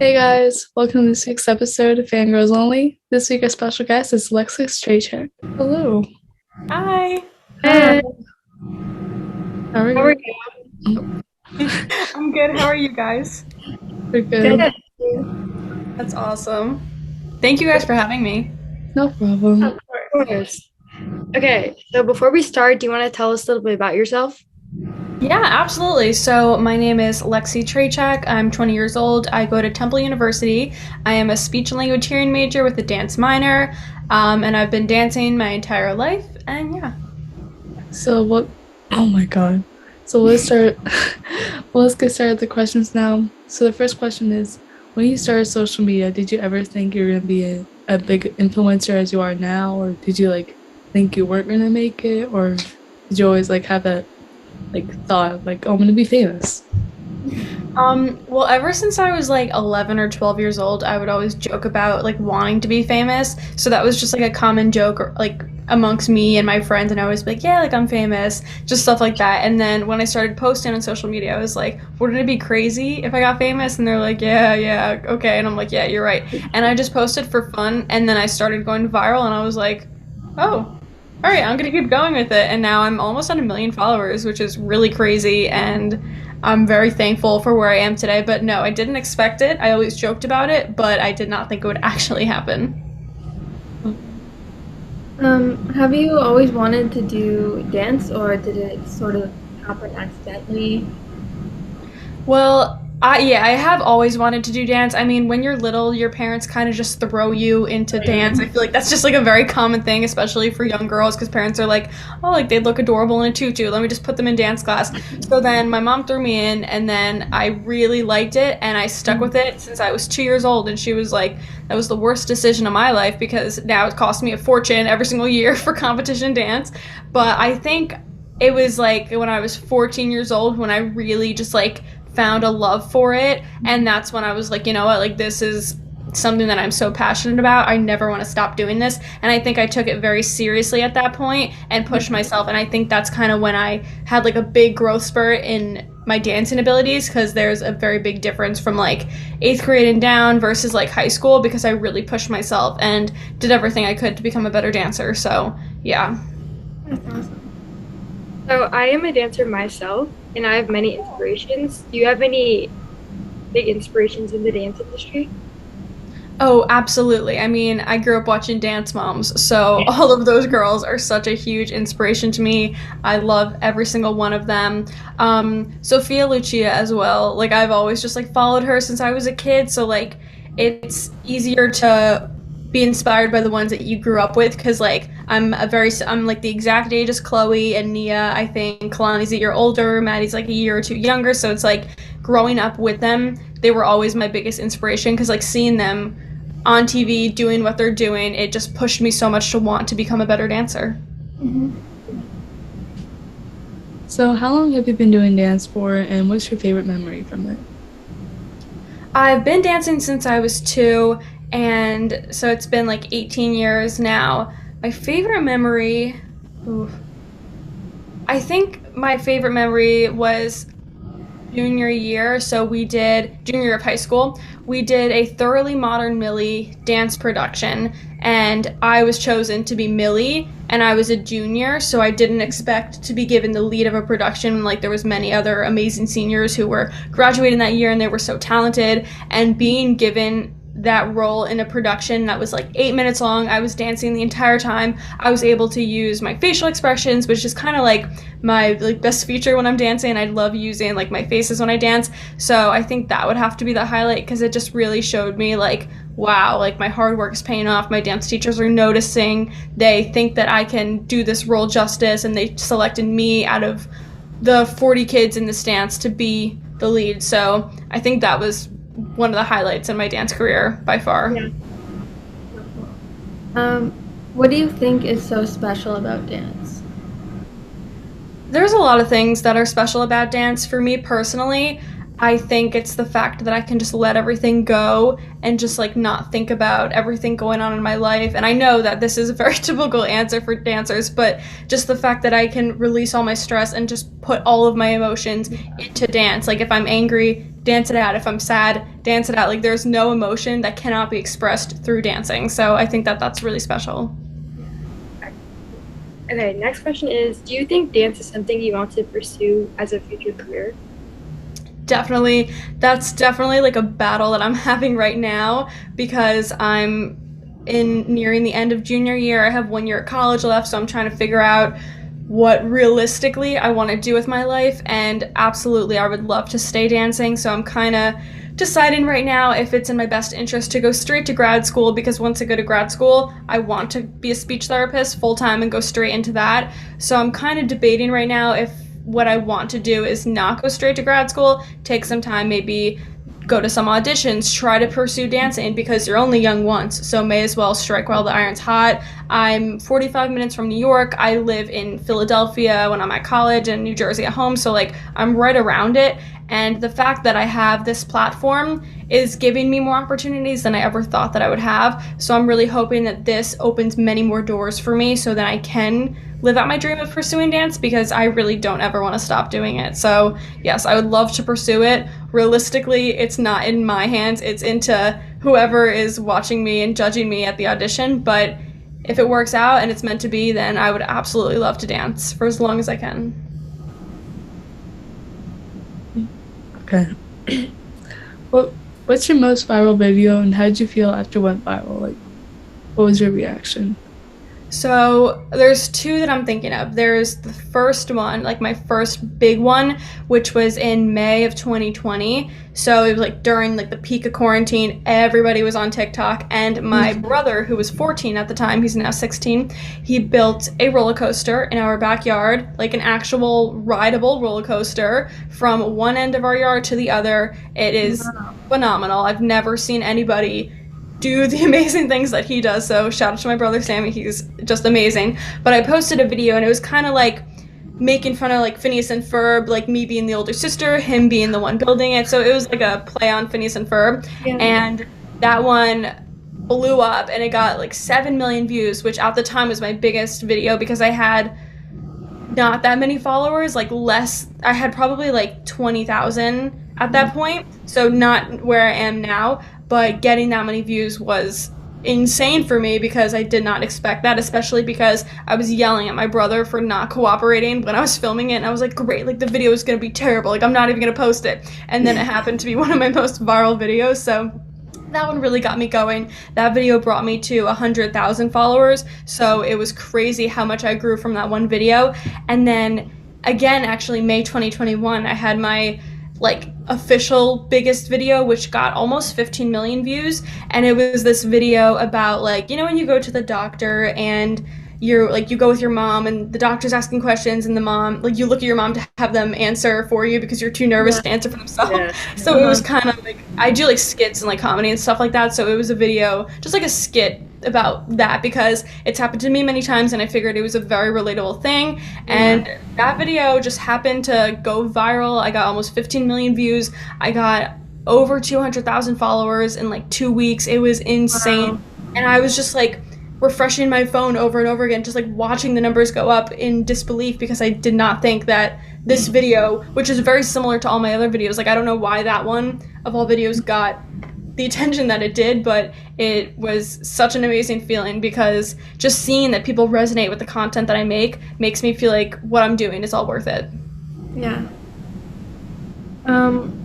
Hey guys, welcome to this week's episode of Fangirls Only. This week our special guest is Lexis Trechak. Hello. Hi. Hi. How are How are you? you? Oh, I'm good. How are you guys? we're good. That's awesome. Thank you guys for having me. No Of problem. course. Okay, so before we start, do you want to tell us a little bit about yourself? Yeah, absolutely. So, my name is Lexi Trechak. I'm 20 years old. I go to Temple University. I am a speech and language hearing major with a dance minor, and I've been dancing my entire life. And yeah. So what oh my god. So let's start well, let's get started with the questions now. So the first question is, when you started social media, did you ever think you were gonna be a big influencer as you are now? Or did you think you weren't gonna make it? Or did you always have that thought oh, I'm gonna be famous? Well, ever since I was like 11 or 12 years old, I would always joke about like wanting to be famous. So that was just like a common joke like amongst me and my friends, and I always be like, yeah, like I'm famous, just stuff like that. And then when I started posting on social media, I was like, wouldn't it be crazy if I got famous? And they're like, yeah, yeah, okay. And I'm like, yeah, you're right. And I just posted for fun, and then I started going viral, and I was like, oh, all right, I'm gonna keep going with it. And now I'm almost at 1 million followers, which is really crazy. And I'm very thankful for where I am today. But no, I didn't expect it. I always joked about it, but I did not think it would actually happen. Have you always wanted to do dance, or did it sort of happen accidentally? Well, I have always wanted to do dance. I mean, when you're little, your parents kind of just throw you into dance. I feel like that's just like a very common thing, especially for young girls, because parents are like, oh, like they look adorable in a tutu. Let me just put them in dance class. So then my mom threw me in, and then I really liked it, and I stuck with it since I was 2 years old. And she was like, that was the worst decision of my life because now it costs me a fortune every single year for competition dance. But I think it was like when I was 14 years old when I really just like found a love for it, and that's when I was like, you know what, like this is something that I'm so passionate about. I never want to stop doing this. And I think I took it very seriously at that point and pushed myself, and I think that's kind of when I had like a big growth spurt in my dancing abilities, because there's a very big difference from like 8th grade and down versus like high school, because I really pushed myself and did everything I could to become a better dancer. So yeah. That's awesome. So I am a dancer myself, and I have many inspirations. Do you have any big inspirations in the dance industry? Oh, absolutely. I mean, I grew up watching Dance Moms, so all of those girls are such a huge inspiration to me. I love every single one of them. Sophia Lucia as well. Like I've always just like followed her since I was a kid, so like it's easier to be inspired by the ones that you grew up with, because like I'm like the exact age as Chloe and Nia. I think Kalani's a year older, Maddie's like a year or two younger, so it's like growing up with them, they were always my biggest inspiration, because like seeing them on TV doing what they're doing, it just pushed me so much to want to become a better dancer. So how long have you been doing dance for, and what's your favorite memory from it? I've been dancing since I was 2, and so it's been like 18 years now. My favorite memory, ooh, I think my favorite memory was junior year. So we did junior year of high school. We did a Thoroughly Modern Millie dance production, and I was chosen to be Millie, and I was a junior, so I didn't expect to be given the lead of a production. Like there was many other amazing seniors who were graduating that year, and they were so talented. And being given that role in a production that was like 8 minutes long. I was dancing the entire time. I was able to use my facial expressions, which is kind of like my like best feature when I'm dancing. I love using like my faces when I dance. So I think that would have to be the highlight, because it just really showed me like, wow, like my hard work is paying off. My dance teachers are noticing. They think that I can do this role justice, and they selected me out of the 40 kids in the dance to be the lead. So I think that was one of the highlights in my dance career by far. Yeah. Um, what do you think is so special about dance? There's a lot of things that are special about dance. For me personally, I think it's the fact that I can just let everything go and just like not think about everything going on in my life. And I know that this is a very typical answer for dancers, but just the fact that I can release all my stress and just put all of my emotions into dance. Like if I'm angry, dance it out. If I'm sad, dance it out. Like there's no emotion that cannot be expressed through dancing. So I think that that's really special. Okay, next question is, do you think dance is something you want to pursue as a future career? Definitely, that's definitely like a battle that I'm having right now because I'm in nearing the end of junior year. I have 1 year at college left, so I'm trying to figure out what realistically I want to do with my life. And absolutely, I would love to stay dancing. So I'm kind of deciding right now if it's in my best interest to go straight to grad school, because once I go to grad school, I want to be a speech therapist full time and go straight into that. So I'm kind of debating right now if what I want to do is not go straight to grad school, take some time, maybe go to some auditions, try to pursue dancing because you're only young once, so may as well strike while the iron's hot. I'm 45 minutes from New York. I live in Philadelphia when I'm at college and New Jersey at home, so like I'm right around it. And the fact that I have this platform is giving me more opportunities than I ever thought that I would have. So I'm really hoping that this opens many more doors for me so that I can live out my dream of pursuing dance, because I really don't ever want to stop doing it. So yes, I would love to pursue it. Realistically, it's not in my hands. It's into whoever is watching me and judging me at the audition. But if it works out and it's meant to be, then I would absolutely love to dance for as long as I can. Okay. What's your most viral video and how did you feel after it went viral? Like, what was your reaction? So there's two that I'm thinking of. There's the first one, like my first big one, which was in May of 2020. So it was like during like the peak of quarantine, everybody was on TikTok, and my brother, who was 14 at the time, he's now 16, he built a roller coaster in our backyard, like an actual rideable roller coaster from one end of our yard to the other. It is phenomenal. I've never seen anybody do the amazing things that he does. So shout out to my brother Sammy, he's just amazing. But I posted a video and it was kind of like making fun of like Phineas and Ferb, like me being the older sister, him being the one building it. So it was like a play on Phineas and Ferb. Yeah. And that one blew up and it got like 7 million views, which at the time was my biggest video because I had not that many followers, like less. I had probably like 20,000 at that point. So not where I am now. But getting that many views was insane for me because I did not expect that, especially because I was yelling at my brother for not cooperating when I was filming it, and I was like, great, like the video is going to be terrible, like I'm not even going to post it. And then it happened to be one of my most viral videos, so that one really got me going. That video brought me to 100,000 followers, so it was crazy how much I grew from that one video. And then again, actually May 2021, I had my like official biggest video, which got almost 15 million views, and it was this video about like, you know, when you go to the doctor and you're like, you go with your mom and the doctor's asking questions and the mom, like you look at your mom to have them answer for you because you're too nervous to answer for themselves. So it was kind of like, I do like skits and like comedy and stuff like that, so it was a video just like a skit about that because it's happened to me many times and I figured it was a very relatable thing. And that video just happened to go viral. I got almost 15 million views. I got over 200,000 followers in like 2 weeks. It was insane. Wow. And I was just like refreshing my phone over and over again, just like watching the numbers go up in disbelief because I did not think that this video, which is very similar to all my other videos, like I don't know why that one of all videos got the attention that it did, but it was such an amazing feeling because just seeing that people resonate with the content that I make makes me feel like what I'm doing is all worth it. Yeah.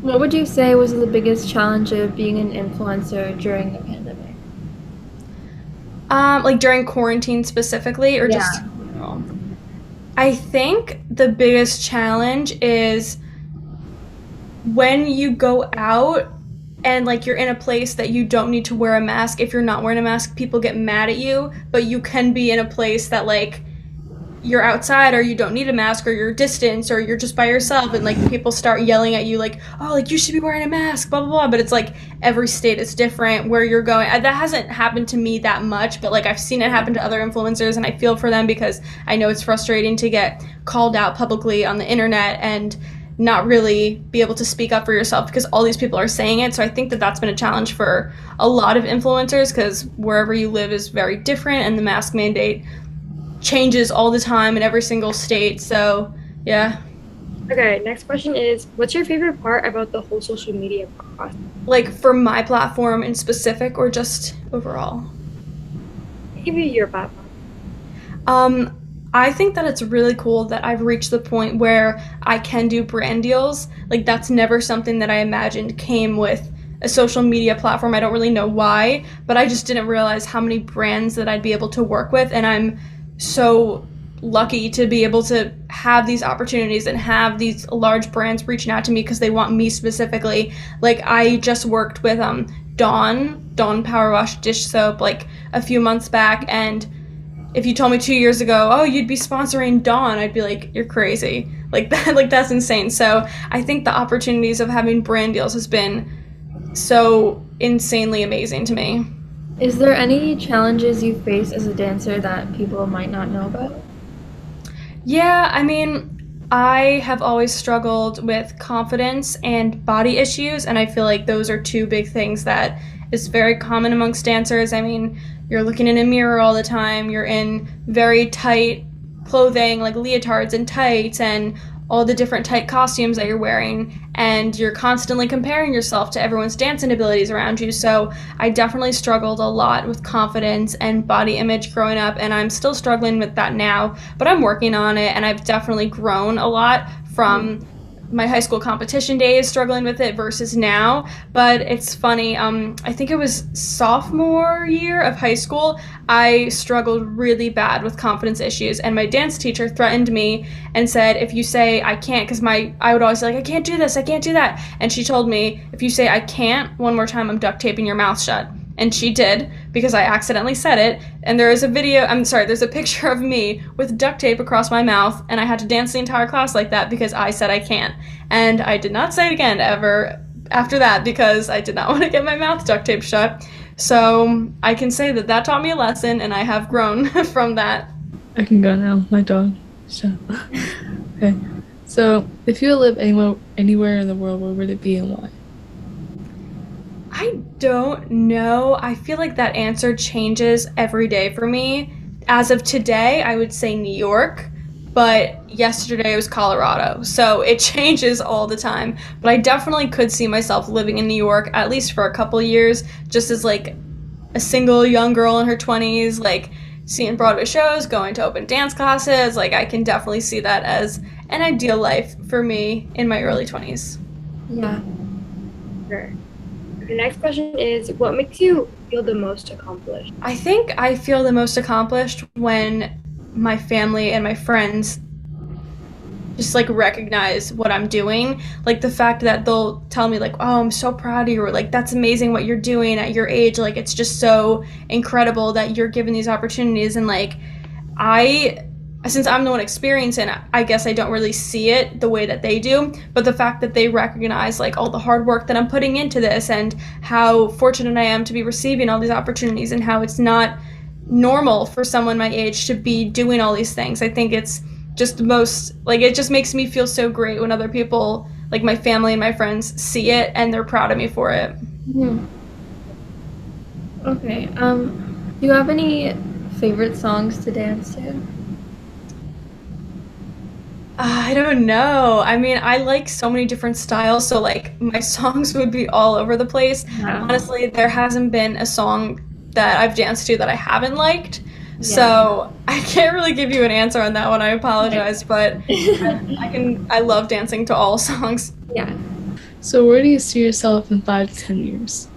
What would you say was the biggest challenge of being an influencer during the pandemic? Like during quarantine specifically, or just I think the biggest challenge is when you go out and like you're in a place that you don't need to wear a mask. If you're not wearing a mask, people get mad at you, but you can be in a place that like you're outside or you don't need a mask or you're distance or you're just by yourself and like people start yelling at you like, oh, like you should be wearing a mask, blah blah blah. But it's like every state is different where you're going. That hasn't happened to me that much, but like I've seen it happen to other influencers and I feel for them because I know it's frustrating to get called out publicly on the internet and not really be able to speak up for yourself because all these people are saying it. So I think that that's been a challenge for a lot of influencers because wherever you live is very different and the mask mandate changes all the time in every single state. So yeah. Okay, next question is, what's your favorite part about the whole social media process? Like for my platform in specific or just overall? Give you your platform. Um, I think that it's really cool that I've reached the point where I can do brand deals. Like that's never something that I imagined came with a social media platform. I don't really know why, but I just didn't realize how many brands that I'd be able to work with, and I'm so lucky to be able to have these opportunities and have these large brands reaching out to me because they want me specifically. Like I just worked with Dawn Power Wash dish soap like a few months back, and if you told me 2 years ago, oh, you'd be sponsoring Dawn, I'd be like, you're crazy. Like that, like that's insane. So I think the opportunities of having brand deals has been so insanely amazing to me. Is there any challenges you face as a dancer that people might not know about? Yeah, I mean, I have always struggled with confidence and body issues, and I feel like those are two big things that is very common amongst dancers. I mean, you're looking in a mirror all the time, you're in very tight clothing, like leotards and tights, and all the different tight costumes that you're wearing, and you're constantly comparing yourself to everyone's dancing abilities around you. So I definitely struggled a lot with confidence and body image growing up, and I'm still struggling with that now, but I'm working on it, and I've definitely grown a lot from my high school competition days struggling with it versus now. But it's funny, I think it was sophomore year of high school, I struggled really bad with confidence issues, and my dance teacher threatened me and said, if you say I can't, because I would always say like, I can't do this, I can't do that, and she told me, if you say I can't one more time, I'm duct taping your mouth shut. And she did, because I accidentally said it. And there is a video, I'm sorry, there's a picture of me with duct tape across my mouth, and I had to dance the entire class like that because I said I can't. And I did not say it again ever after that because I did not want to get my mouth duct taped shut. So I can say that that taught me a lesson, and I have grown from that. I can go now. My dog. Shut up. Okay. So, if you live anywhere in the world, where would it be and why? I don't know. I feel like that answer changes every day for me. As of today, I would say New York, but yesterday it was Colorado. So it changes all the time. But I definitely could see myself living in New York at least for a couple years, just as like a single young girl in her 20s, like seeing Broadway shows, going to open dance classes. Like I can definitely see that as an ideal life for me in my early 20s. Yeah. Sure. The next question is, what makes you feel the most accomplished? I think I feel the most accomplished when my family and my friends just like recognize what I'm doing. Like the fact that they'll tell me like, "Oh, I'm so proud of you," or like, "That's amazing what you're doing at your age." Like it's just so incredible that you're given these opportunities, and like I since I'm the one experiencing it, I guess I don't really see it the way that they do, but the fact that they recognize like all the hard work that I'm putting into this and how fortunate I am to be receiving all these opportunities and how it's not normal for someone my age to be doing all these things. I think it's just the most like it just makes me feel so great when other people like my family and my friends see it and they're proud of me for it. Hmm. Okay. Do you have any favorite songs to dance to? I don't know. I mean, I like so many different styles, so like my songs would be all over the place. Yeah. Honestly, there hasn't been a song that I've danced to that I haven't liked. Yeah. So I can't really give you an answer on that one. I apologize, but I love dancing to all songs. Yeah. So, where do you see yourself in 5 to 10 years?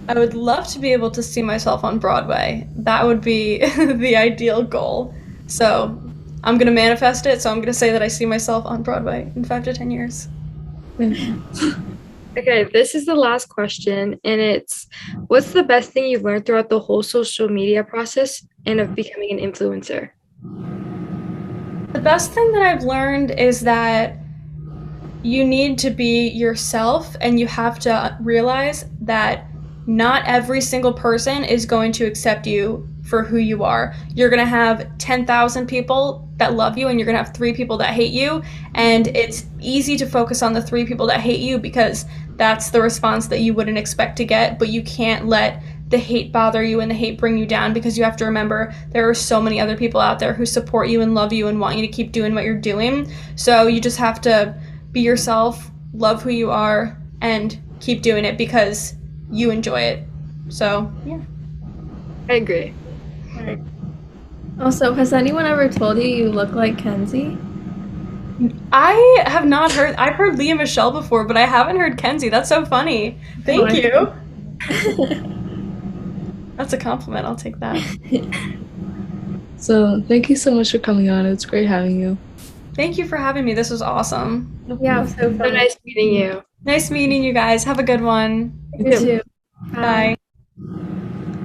I would love to be able to see myself on Broadway. That would be the ideal goal. So I'm going to manifest it. So I'm going to say that I see myself on Broadway in 5 to 10 years. Okay, this is the last question, and it's, what's the best thing you've learned throughout the whole social media process and of becoming an influencer? The best thing that I've learned is that you need to be yourself, and you have to realize that not every single person is going to accept you for who you are. You're going to have 10,000 people that love you, and you're going to have 3 people that hate you. And it's easy to focus on the 3 people that hate you because that's the response that you wouldn't expect to get. But you can't let the hate bother you and the hate bring you down, because you have to remember there are so many other people out there who support you and love you and want you to keep doing what you're doing. So you just have to be yourself, love who you are, and keep doing it because you enjoy it. So, yeah. I agree. Also, has anyone ever told you look like Kenzie? I have not heard, I've heard Leah Michelle before, but I haven't heard Kenzie. That's so funny. Thank you. That's a compliment. I'll take that. So thank you so much for coming on. It's great having you. Thank you for having me. This was awesome. Yeah, it was so So fun. nice meeting you. Nice meeting you guys. Have a good one. You You too. too. Bye.